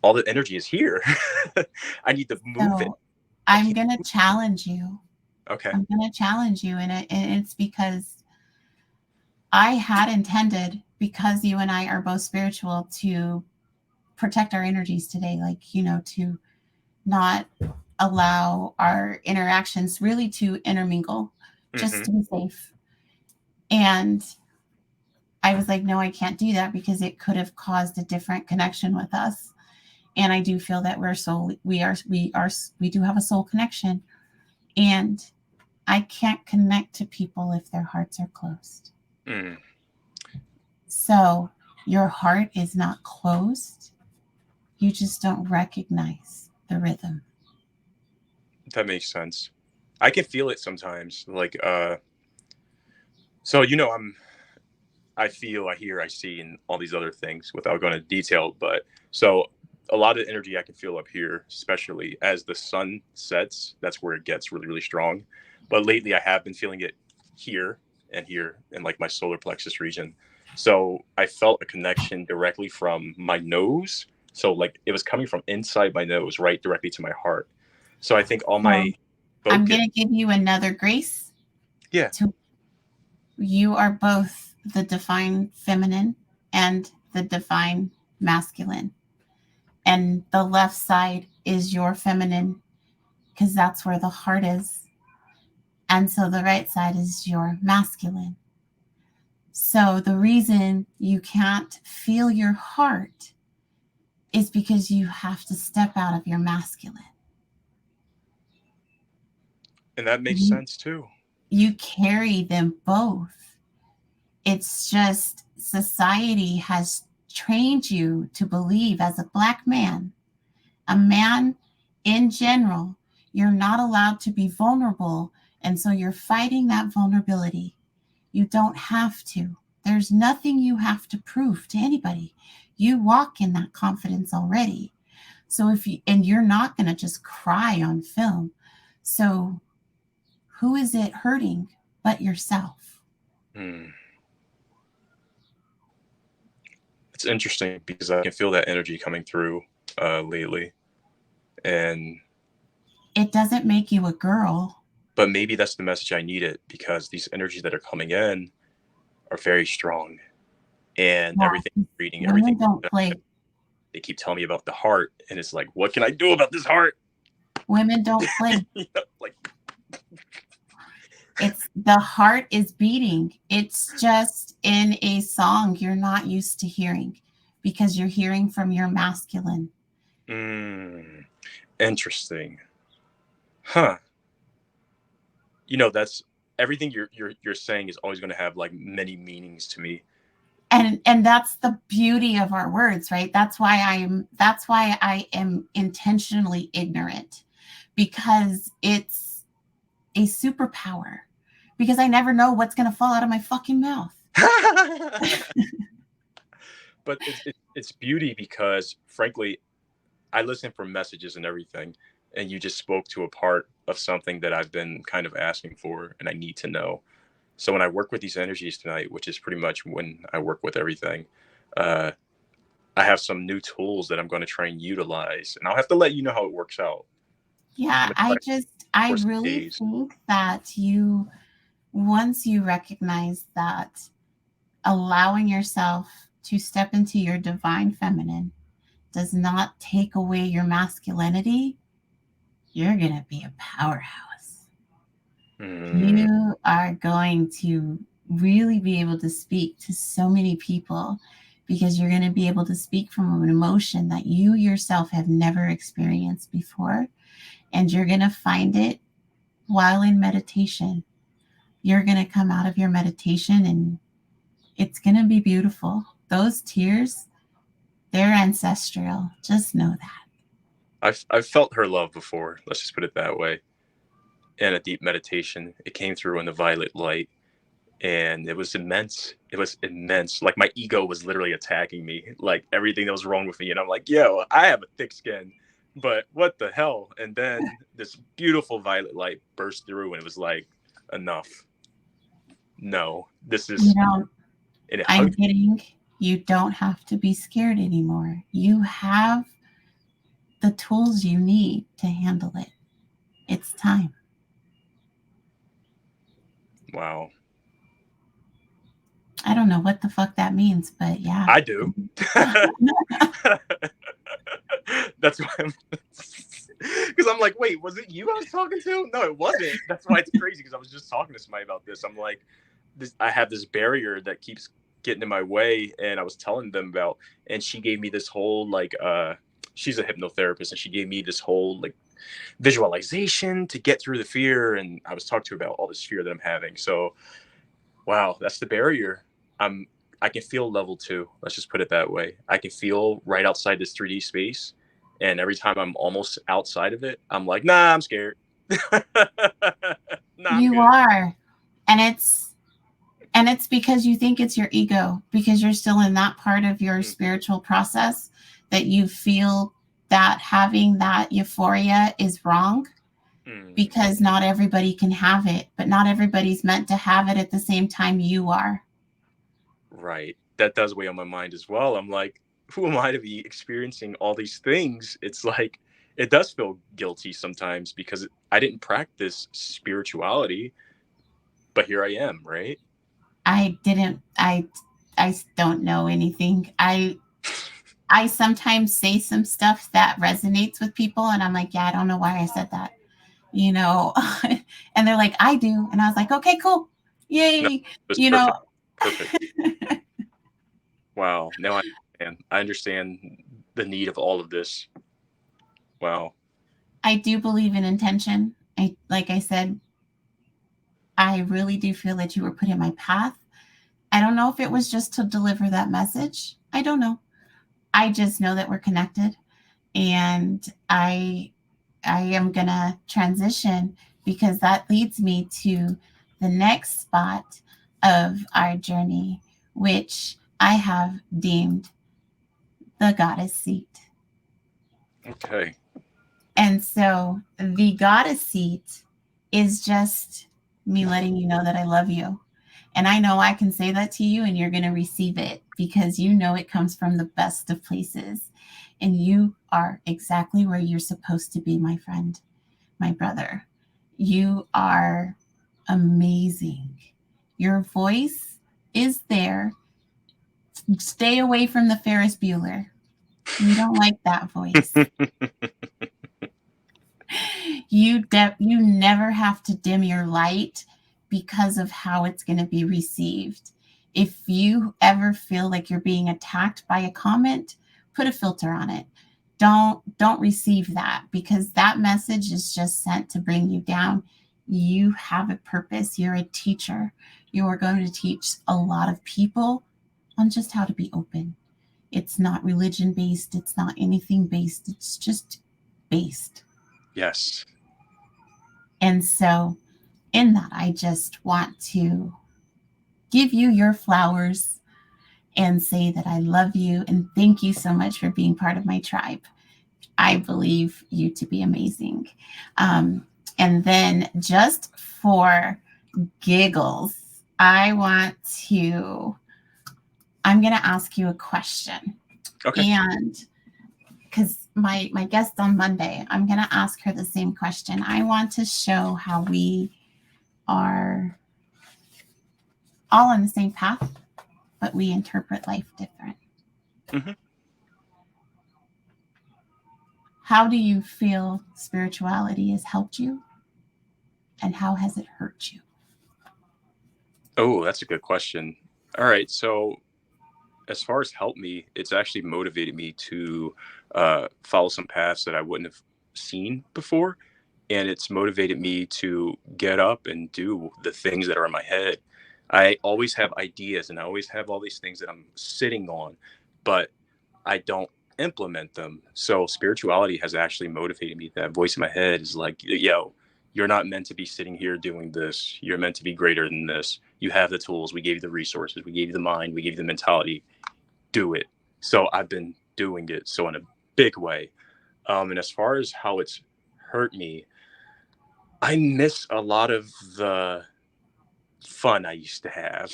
All the energy is here. I need to move it. I'm going to challenge you. Okay. I'm going to challenge you. And it's because I had intended, because you and I are both spiritual, to protect our energies today. To not allow our interactions really to intermingle, just to be safe. And I was like, no, I can't do that because it could have caused a different connection with us. And I do feel that we do have a soul connection, and I can't connect to people if their hearts are closed. Mm. So your heart is not closed. You just don't recognize the rhythm. That makes sense. I can feel it sometimes. I feel, I hear, I see, and all these other things without going into detail. But so a lot of energy I can feel up here, especially as the sun sets, that's where it gets really, really strong. But lately I have been feeling it here in like my solar plexus region. So I felt a connection directly from my nose. So like it was coming from inside my nose, right directly to my heart. So I think all my I'm going to give you another grace. Yeah. You are both the divine feminine and the divine masculine. And the left side is your feminine because that's where the heart is. And so the right side is your masculine. So the reason you can't feel your heart is because you have to step out of your masculine. And that makes sense too. You carry them both. It's just society has trained you to believe, as a Black man, a man in general, you're not allowed to be vulnerable. And so you're fighting that vulnerability. You don't have to. There's nothing you have to prove to anybody. You walk in that confidence already. So you're not going to just cry on film. So who is it hurting but yourself? It's interesting because I can feel that energy coming through lately. And it doesn't make you a girl. But maybe that's the message I needed, because these energies that are coming in are very strong. And everything, reading everything. Don't play. They keep telling me about the heart. And it's like, what can I do about this heart? Women don't play. It's the heart is beating. It's just in a song you're not used to hearing because you're hearing from your masculine. Interesting. Huh. That's everything you're saying is always going to have like many meanings to me. And that's the beauty of our words, right? That's why I am intentionally ignorant, because it's a superpower. Because I never know what's going to fall out of my fucking mouth. But it's beauty because, frankly, I listen for messages and everything. And you just spoke to a part of something that I've been kind of asking for and I need to know. So when I work with these energies tonight, which is pretty much when I work with everything, I have some new tools that I'm going to try and utilize, and I'll have to let you know how it works out. Yeah, I'm gonna I try for some really days. think that once you recognize that allowing yourself to step into your divine feminine does not take away your masculinity, you're going to be a powerhouse. Mm, You are going to really be able to speak to so many people because you're going to be able to speak from an emotion that you yourself have never experienced before. And you're going to find it while in meditation. You're going to come out of your meditation and it's going to be beautiful. Those tears, they're ancestral. Just know that. I've felt her love before. Let's just put it that way. In a deep meditation, it came through in the violet light, and it was immense. It was immense. Like my ego was literally attacking me, like everything that was wrong with me. And I'm like, yo, I have a thick skin, but what the hell? And then this beautiful violet light burst through, and it was like, enough. No, this is. You know, And it I'm hugged. getting, you don't have to be scared anymore. You have the tools you need to handle it. It's time. Wow. I don't know what the fuck that means, but yeah. I do. That's why because I'm like, wait, was it you I was talking to? No, it wasn't. That's why it's crazy, because I was just talking to somebody about this. I'm like, I have this barrier that keeps getting in my way, and I was telling them about, and she gave me this whole like she's a hypnotherapist, and she gave me this whole like visualization to get through the fear, and I was talking to her about all this fear that I'm having. So wow, that's the barrier. I can feel level 2. Let's just put it that way. I can feel right outside this 3D space, and every time I'm almost outside of it, I'm like, nah, I'm scared. Nah, I'm You good. are. And it's because you think it's your ego, because you're still in that part of your spiritual process that you feel that having that euphoria is wrong, because not everybody can have it, but not everybody's meant to have it at the same time you are. Right. That does weigh on my mind as well. I'm like, who am I to be experiencing all these things? It's like, it does feel guilty sometimes because I didn't practice spirituality, but here I am, right? I don't know anything. I sometimes say some stuff that resonates with people and I'm like, yeah, I don't know why I said that, you know. And they're like, I do. And I was like, okay, cool. Yay. No, it's you perfect. know. Perfect. Wow. Now I understand the need of all of this. Wow. I do believe in intention. Like I said, I really do feel that you were put in my path. I don't know if it was just to deliver that message. I don't know. I just know that we're connected, and I am gonna transition because that leads me to the next spot of our journey, which I have deemed the goddess seat. Okay. And so the goddess seat is just me letting you know that I love you. And I know I can say that to you and you're going to receive it because you know it comes from the best of places. And you are exactly where you're supposed to be, my friend, my brother. You are amazing. Your voice is there. Stay away from the Ferris Bueller. We don't like that voice. You never have to dim your light because of how it's going to be received. If you ever feel like you're being attacked by a comment, put a filter on it. Don't receive that, because that message is just sent to bring you down. You have a purpose. You're a teacher. You are going to teach a lot of people on just how to be open. It's not religion based. It's not anything based. It's just based. Yes. And so in that, I just want to give you your flowers and say that I love you and thank you so much for being part of my tribe. I believe you to be amazing. And then just for giggles, I'm going to ask you a question. Okay. And because my guest on Monday, I'm going to ask her the same question. I want to show how we are all on the same path, but we interpret life different. Mm-hmm. How do you feel spirituality has helped you, and how has it hurt you? Oh, that's a good question. All right. So as far as help me, it's actually motivated me to follow some paths that I wouldn't have seen before. And it's motivated me to get up and do the things that are in my head. I always have ideas and I always have all these things that I'm sitting on, but I don't implement them. So spirituality has actually motivated me. That voice in my head is like, yo, you're not meant to be sitting here doing this. You're meant to be greater than this. You have the tools. We gave you the resources. We gave you the mind. We gave you the mentality. Do it. So I've been doing it. So in a big way. And as far as how it's hurt me, I miss a lot of the fun I used to have.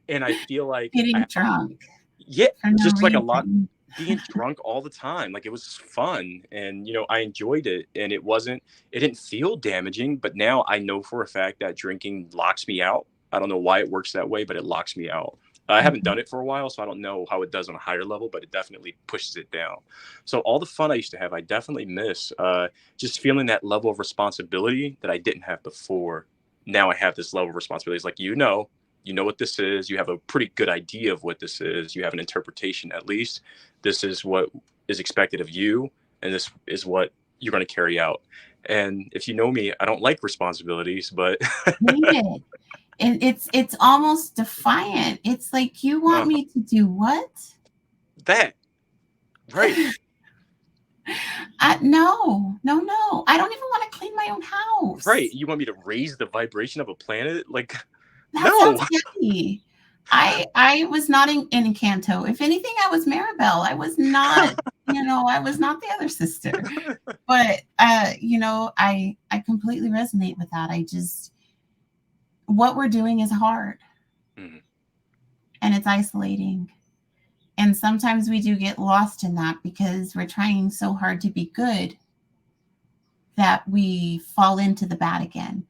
And I feel like Getting drunk yeah, for no just like a lot reason. being drunk all the time. Like it was fun and I enjoyed it and it didn't feel damaging, but now I know for a fact that drinking locks me out. I don't know why it works that way, but it locks me out. I haven't done it for a while, so I don't know how it does on a higher level, but it definitely pushes it down. So all the fun I used to have, I definitely miss. Just feeling that level of responsibility that I didn't have before. Now I have this level of responsibility. It's like, you know what this is. You have a pretty good idea of what this is. You have an interpretation, at least. This is what is expected of you, and this is what you're going to carry out. And if you know me, I don't like responsibilities, but Hate it. And it's almost defiant. It's like, you want me to do what? that right. No. I don't even want to clean my own house. Right. You want me to raise the vibration of a planet? Like, That no. sounds heavy. I was not in Encanto. If anything, I was Maribel. I was not, I was not the other sister. But I completely resonate with that. What we're doing is hard. Mhm. And it's isolating. And sometimes we do get lost in that because we're trying so hard to be good that we fall into the bad again.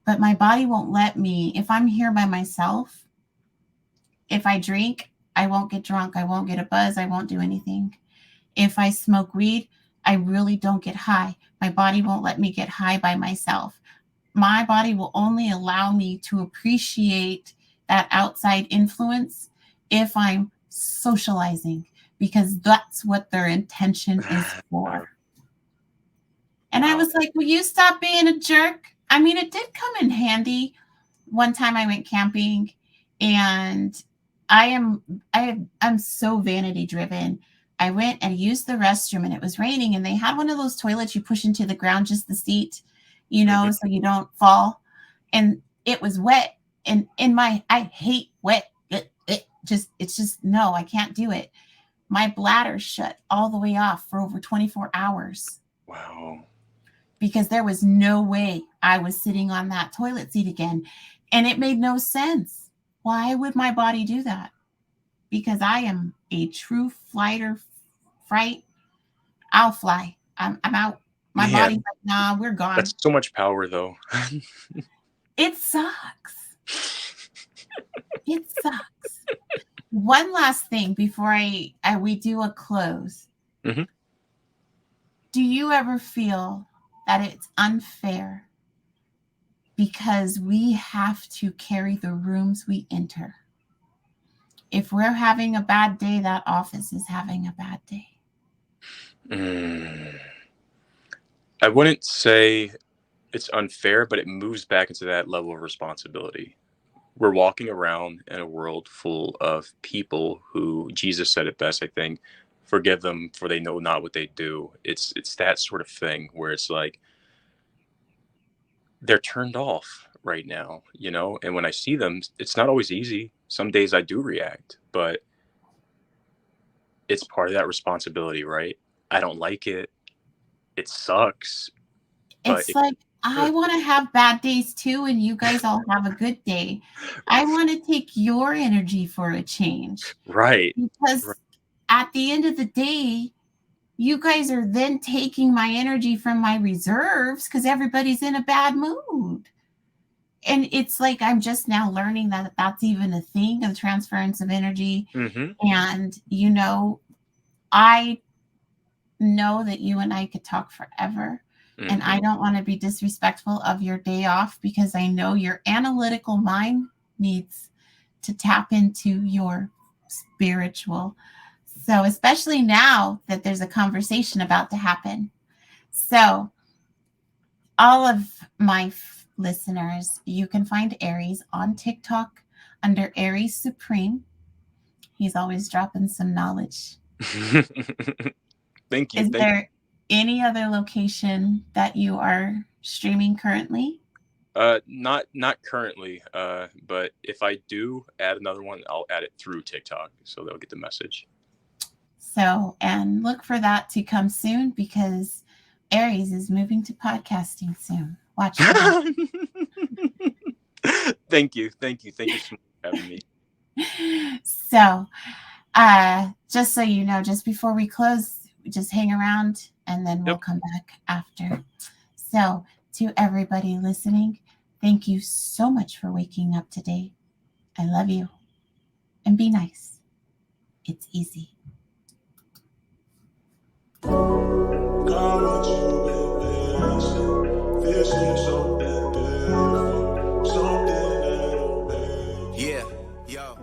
But my body won't let me. If I'm here by myself, if I drink, I won't get drunk. I won't get a buzz. I won't do anything. If I smoke weed, I really don't get high. My body won't let me get high by myself. My body will only allow me to appreciate that outside influence if I'm socializing, because that's what their intention is for. And I was like, will you stop being a jerk? I mean, it did come in handy. One time I went camping, and I'm so vanity driven. I went and used the restroom, and it was raining, and they had one of those toilets you push into the ground, just the seat, so you don't fall. And it was wet. And I hate wet. It's just, no, I can't do it. My bladder shut all the way off for over 24 hours. Wow. Because there was no way I was sitting on that toilet seat again. And it made no sense. Why would my body do that? Because I am a true fright. I'll fly. I'm out. My body's like, nah, we're gone. That's so much power, though. It sucks. It sucks. One last thing before we do a close. Mm-hmm. Do you ever feel that it's unfair because we have to carry the rooms we enter? If we're having a bad day, that office is having a bad day. I wouldn't say it's unfair, but it moves back into that level of responsibility. We're walking around in a world full of people who, Jesus said it best, I think, forgive them for they know not what they do. It's that sort of thing where it's like they're turned off right now, and when I see them, it's not always easy. Some days I do react, but it's part of that responsibility, right? I don't like it. It sucks. It's like I want to have bad days too, and you guys all have a good day. I want to take your energy for a change. Right. Because at the end of the day, you guys are then taking my energy from my reserves because everybody's in a bad mood. And it's like I'm just now learning that that's even a thing of transference of energy. Mm-hmm. And, I know that you and I could talk forever. Mm-hmm. And I don't want to be disrespectful of your day off because I know your analytical mind needs to tap into your spiritual. So especially now that there's a conversation about to happen. So all of my listeners, you can find Aries on TikTok under Aries Supreme. He's always dropping some knowledge. Thank you. Is there any other location that you are streaming currently? Not currently. But if I do add another one, I'll add it through TikTok, so they'll get the message. So, and look for that to come soon because Aries is moving to podcasting soon. Watch that. Thank you so much for having me. So, just so you know, just before we close, just hang around and then we'll come back after. So, to everybody listening, thank you so much for waking up today. I love you. And be nice. It's easy. God, what you been missing? This is something different, something that don't make. Yeah, yo.